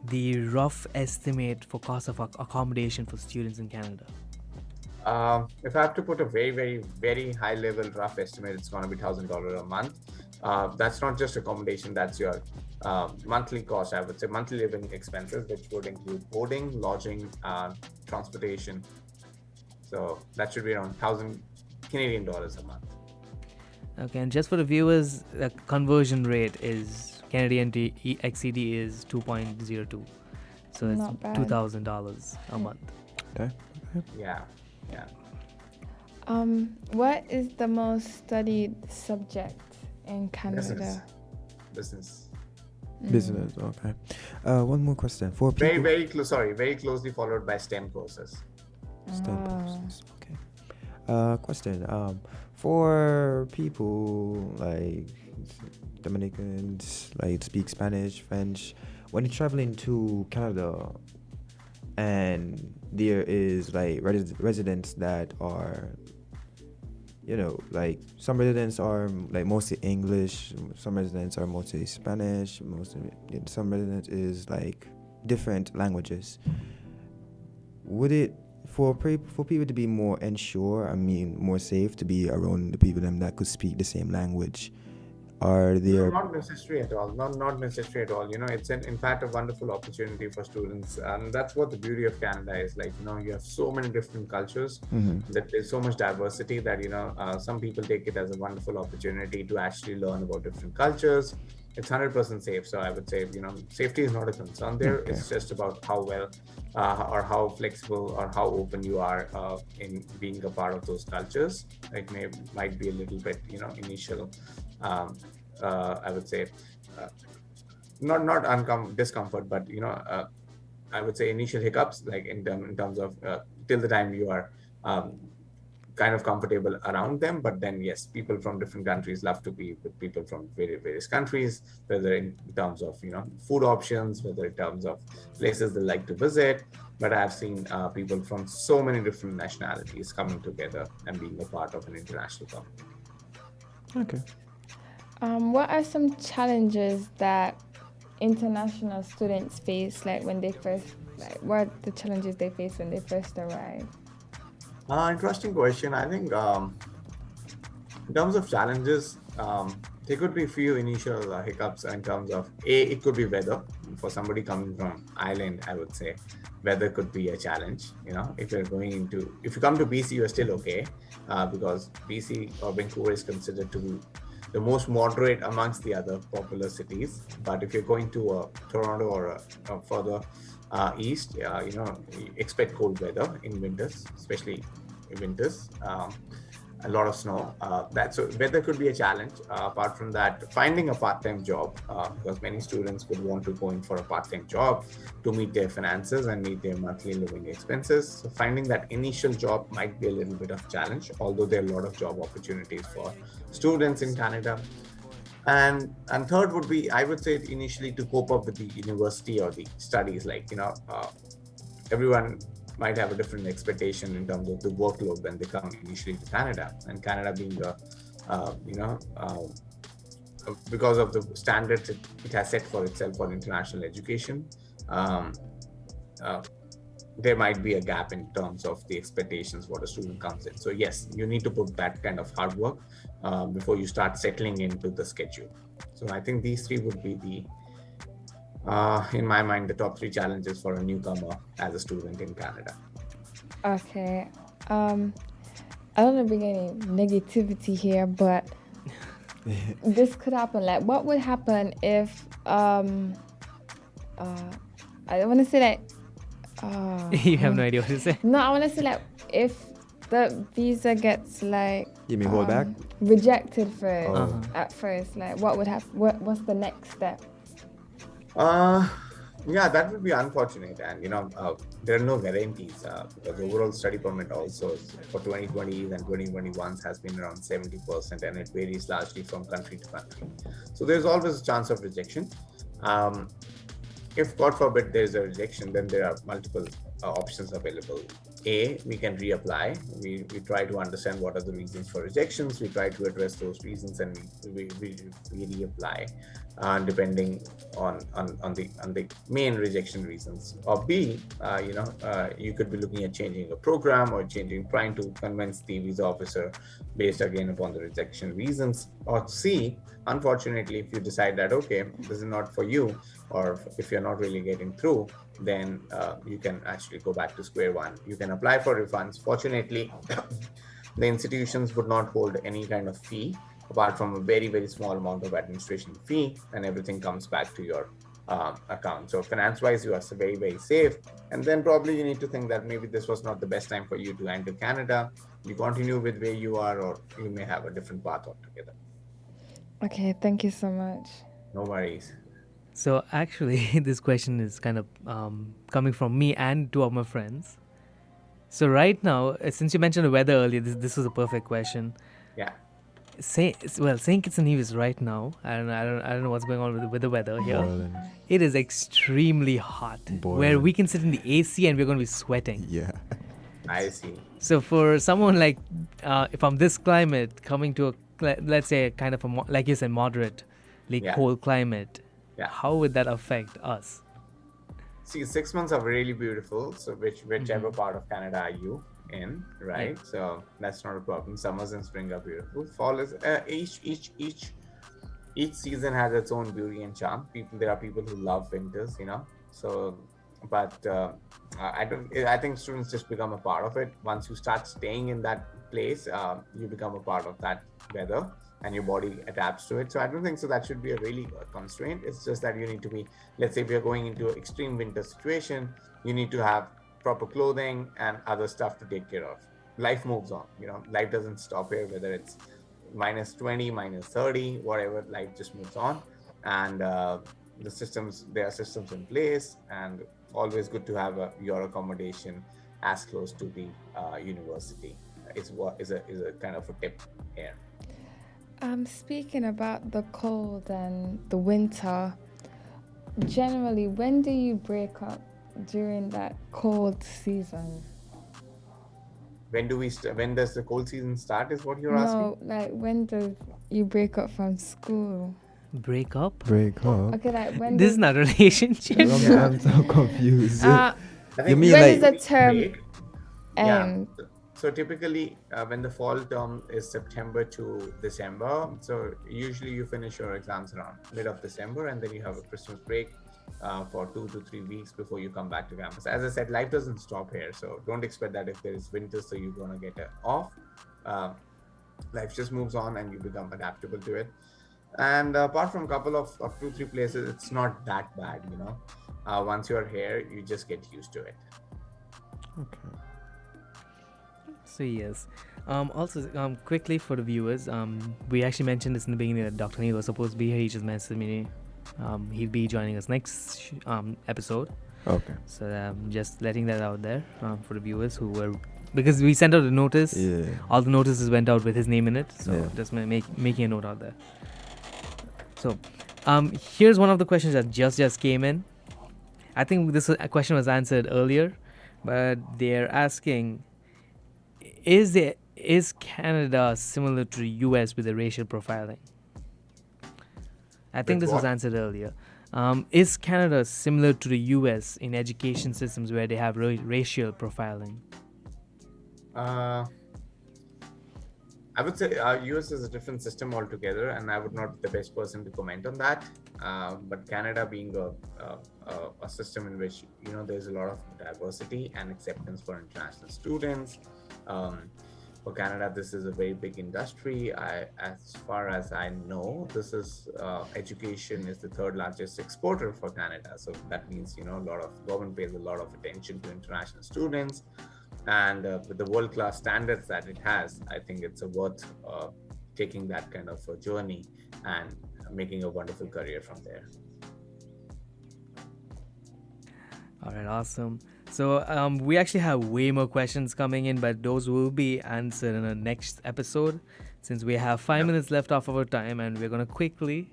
the rough estimate for cost of accommodation for students in Canada? If I have to put a very, very, very high level rough estimate, it's going to be $1,000 a month. That's not just accommodation, that's your monthly cost. I would say monthly living expenses, which would include boarding, lodging, transportation. So that should be around 1,000 Canadian dollars a month. Okay, and just for the viewers, the conversion rate is Canadian to XCD is 2.02. So it's Not bad. $2,000 a month. Okay. Yeah. What is the most studied subject in Canada? Business. Business. Okay. One more question for people. Very closely followed by STEM courses. STEM courses. Okay. Question. For people like Dominicans, like speak Spanish, French, when you're traveling to Canada, and there is like residents that are, like some residents are like mostly English, some residents are mostly Spanish, some residents is like different languages. Would it for people to be more more safe to be around the people them that could speak the same language? Are No, there? not necessary at all. Not necessary at all. It's in fact a wonderful opportunity for students, and that's what the beauty of Canada is. Like, you have so many different cultures, that there's so much diversity that some people take it as a wonderful opportunity to actually learn about different cultures. It's 100% safe. So I would say, safety is not a concern there. Okay. It's just about how well or how flexible or how open you are in being a part of those cultures. It might be a little bit, initial. I would say not discomfort, but I would say initial hiccups, like in terms of till the time you are kind of comfortable around them. But then yes, people from different countries love to be with people from various countries, whether in terms of food options, whether in terms of places they like to visit. But I've seen people from so many different nationalities coming together and being a part of an international community. Okay. What are some challenges that international students face, like when they first, like what are the challenges they face when they first arrive? Interesting question. I think in terms of challenges, there could be a few initial hiccups in terms of it could be weather. For somebody coming from Ireland, I would say weather could be a challenge. If you come to BC, you're still okay, because BC or Vancouver is considered to be the most moderate amongst the other popular cities. But if you're going to Toronto or further east, expect cold weather in winters, especially winters. A lot of snow. So weather could be a challenge. Apart from that, finding a part-time job, because many students would want to go in for a part-time job to meet their finances and meet their monthly living expenses. So finding that initial job might be a little bit of challenge, although there are a lot of job opportunities for students in Canada. And third would be, I would say, initially to cope up with the university or the studies. Like, everyone might have a different expectation in terms of the workload when they come initially to Canada. And Canada being because of the standards it has set for itself for international education, there might be a gap in terms of the expectations what a student comes in. So yes, you need to put that kind of hard work before you start settling into the schedule. So I think these three would be in my mind, the top three challenges for a newcomer as a student in Canada. Okay. I don't want to bring any negativity here, but this could happen. Like, what would happen if I want to say like You have no idea what to say. no, I want to say like if the visa gets like You mean hold back? rejected first Oh. at first, like what would happen? What's the next step? Yeah, that would be unfortunate. And, there are no guarantees because overall study permit also for 2020s and 2021s has been around 70%, and it varies largely from country to country. So there's always a chance of rejection. If, God forbid, there's a rejection, then there are multiple options available. We can reapply. We try to understand what are the reasons for rejections. We try to address those reasons, and we reapply, depending on the main rejection reasons. Or B, you could be looking at changing a program or trying to convince the visa officer based again upon the rejection reasons. Or C, unfortunately, if you decide that okay, this is not for you, or if you're not really getting through, then you can actually go back to square one. You can apply for refunds. Fortunately, the institutions would not hold any kind of fee apart from a very, very small amount of administration fee, and everything comes back to your account. So finance-wise, you are very, very safe. And then probably you need to think that maybe this was not the best time for you to enter Canada. You continue with where you are, or you may have a different path altogether. Okay, thank you so much. No worries. So actually, this question is kind of coming from me and two of my friends. So right now, since you mentioned the weather earlier, this was a perfect question. Yeah. Saint Kitts and Nevis right now. I don't know what's going on with the weather here. Boiling. It is extremely hot, where Boiling. we can sit in the AC and we're going to be sweating. Yeah. I see. So for someone like, from this climate coming to let's say kind of like you said, moderately Yeah. cold climate, Yeah. how would that affect us? See, 6 months are really beautiful. So whichever part of Canada are you in, right? So that's not a problem. Summers and spring are beautiful. Fall is each season has its own beauty and charm. There are people who love winters, So, but I think students just become a part of it. Once you start staying in that place, you become a part of that weather, and your body adapts to it. So I don't think so that should be a really constraint. It's just that you need to be, let's say if you're going into an extreme winter situation, you need to have proper clothing and other stuff to take care of. Life moves on, life doesn't stop here, whether it's minus 20, minus 30, whatever, life just moves on. And there are systems in place, and always good to have your accommodation as close to the university is a kind of a tip here. Speaking about the cold and the winter, generally, when do you break up during that cold season? When does the cold season start is what you're asking? No, like when does you break up from school? Break up? Break up. Okay, like when This is not a relationship. I'm so confused. I think You mean when like is the term break. end? So typically, when the fall term is September to December, so usually you finish your exams around mid of December, and then you have a Christmas break for 2 to 3 weeks before you come back to campus. As I said, life doesn't stop here, so don't expect that if there is winter, so you're gonna get off. Life just moves on, and you become adaptable to it. And apart from a couple of 2-3 places, it's not that bad, Once you're here, you just get used to it. Okay. So yes. Also, quickly for the viewers, we actually mentioned this in the beginning that Dr. Neil was supposed to be here. He just messaged me. He'll be joining us next episode. Okay. So just letting that out there for the viewers who were, because we sent out a notice. Yeah. All the notices went out with his name in it. So Yeah. just making a note out there. So here's one of the questions that just came in. I think this question was answered earlier, but they're asking, is Canada similar to the US with the racial profiling? I think With this was what? answered earlier. Is Canada similar to the US in education systems where they have racial profiling? I would say US is a different system altogether, and I would not be the best person to comment on that. But Canada being a system in which there's a lot of diversity and acceptance for international students. For Canada, this is a very big industry. As far as I know, this is education is the third largest exporter for Canada. So that means a lot of government pays a lot of attention to international students. And with the world-class standards that it has, I think it's worth taking that kind of a journey and making a wonderful career from there. All right, awesome. So we actually have way more questions coming in, but those will be answered in the next episode, since we have 5 minutes left off our time, and we're going to quickly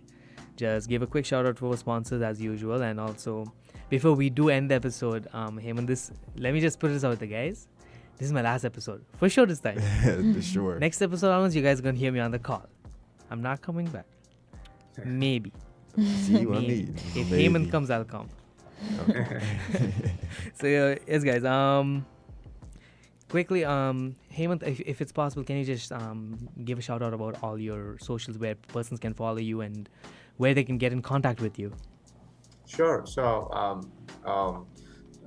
just give a quick shout out to our sponsors as usual. And also, before we do end the episode, Hemant, let me just put this out there, guys. This is my last episode. For sure this time. For sure. Next episode onwards, you guys are going to hear me on the call. I'm not coming back. Maybe. See what I Maybe. mean? If Maybe. Hemant comes, I'll come. Okay. So yes, guys. Quickly, Hemant, if it's possible, can you just give a shout out about all your socials where persons can follow you and where they can get in contact with you? Sure. So,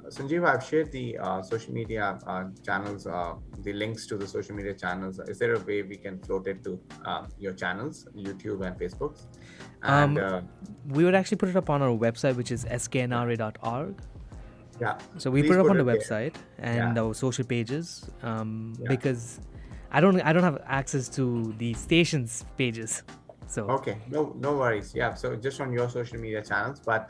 Sanjeev, I've shared the social media channels, the links to the social media channels. Is there a way we can float it to your channels, YouTube and Facebook? And We would actually put it up on our website, which is sknra.org. yeah. So we Please put it up on the there. website and Yeah. our social pages, because I don't have access to the station's pages. So Okay, no worries. Yeah, so just on your social media channels, but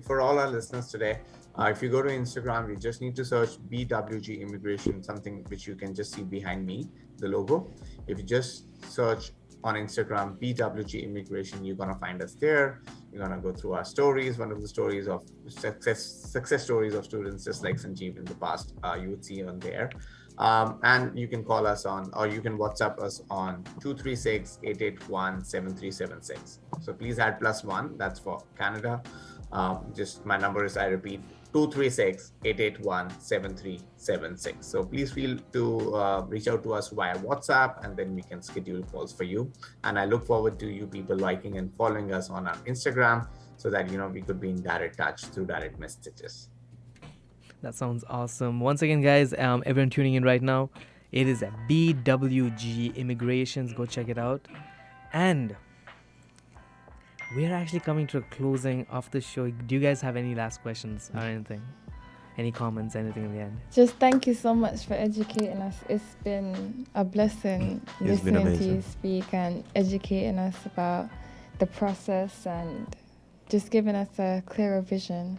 for all our listeners today, If you go to Instagram, you just need to search BWG Immigration, something which you can just see behind me, the logo. If you just search on Instagram, BWG Immigration, you're going to find us there. You're going to go through our stories. One of the stories of success stories of students just like Sanjeev in the past, you would see on there. And you can call us on, or you can WhatsApp us on 236-881-7376. So please add +1, that's for Canada. Just my number is, I repeat, 236-881-7376. So please feel to reach out to us via WhatsApp, and then we can schedule calls for you. And I look forward to you people liking and following us on our Instagram so that, we could be in direct touch through direct messages. That sounds awesome. Once again, guys, everyone tuning in right now, it is at BWG Immigrations. Go check it out. And we're actually coming to a closing of the show. Do you guys have any last questions or anything? Any comments, anything in the end? Just thank you so much for educating us. It's been a blessing listening to you speak and educating us about the process and just giving us a clearer vision.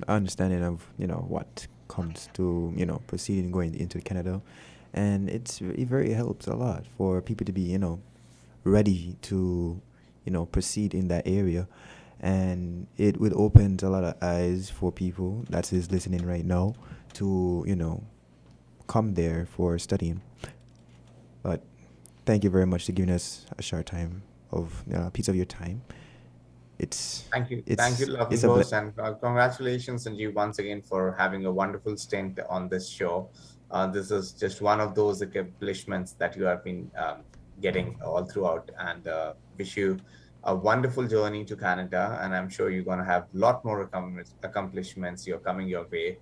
Understanding of, what comes to, proceeding going into Canada. And it very helps a lot for people to be, ready to, proceed in that area. And it would open a lot of eyes for people that is listening right now to, come there for studying. But thank you very much for giving us a short time of a piece of your time. Thank you, lovely host, and congratulations, Sanjeev, once again for having a wonderful stint on this show. This is just one of those accomplishments that you have been getting all throughout, and wish you a wonderful journey to Canada, and I'm sure you're going to have a lot more accomplishments you're coming your way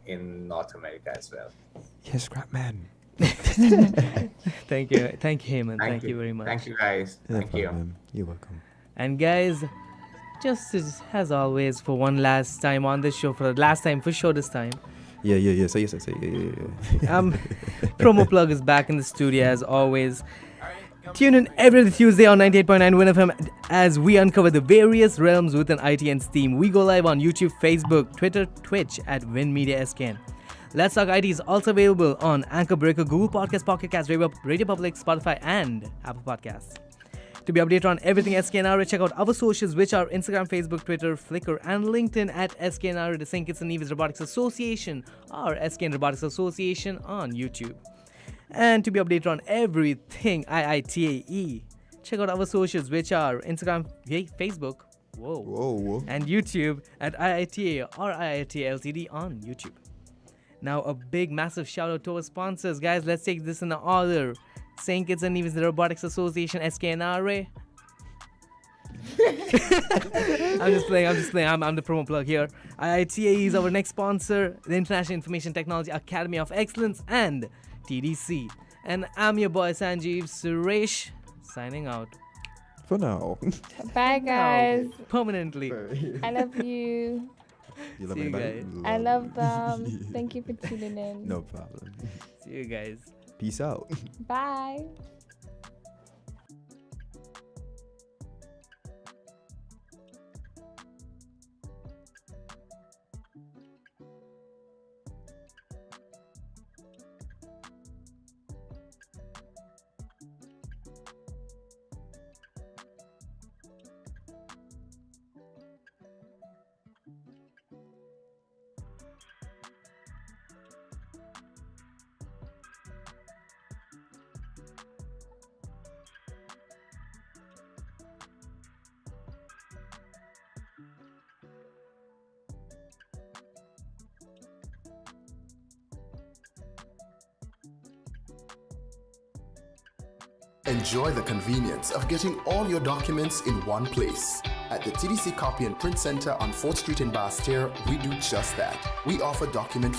in North America as well. Yes, Scrapman. Thank you, Heyman. Thank you very much. Thank you, guys. Thank you. You're welcome. And guys, just as always, for one last time on this show, for the last time for sure this time. Yeah. Say yes. Promo plug is back in the studio as always. Tune in every Tuesday on 98.9 WINNFM as we uncover the various realms within IT and STEAM. We go live on YouTube, Facebook, Twitter, Twitch at WINNMedia SKN. Let's Talk IT is also available on Anchor, Breaker, Google Podcasts, Pocket Casts, Radio Public, Spotify, and Apple Podcasts. To be updated on everything SKNR, check out our socials, which are Instagram, Facebook, Twitter, Flickr, and LinkedIn at SKNR, the St. Kitts and Nevis Robotics Association, or SKN Robotics Association on YouTube. And to be updated on everything IITAE, check out our socials, which are Instagram, Facebook, Whoa. and YouTube at IITA or IITA Ltd on YouTube. Now, a big, massive shout out to our sponsors. Guys, let's take this in order. St. Kitts and Nevis Robotics Association, SKNRA. I'm just playing. I'm the promo plug here. IITA is our next sponsor, the International Information Technology Academy of Excellence, and TDC. And I'm your boy Sanjeev Suresh, signing out. For now. Bye, guys. Permanently. I love you. You love See you anybody? guys. I love them. Thank you for tuning in. No problem. See you guys. Peace out. Bye. Enjoy the convenience of getting all your documents in one place. At the TDC Copy and Print Center on 4th Street in Basse-Terre, we do just that. We offer document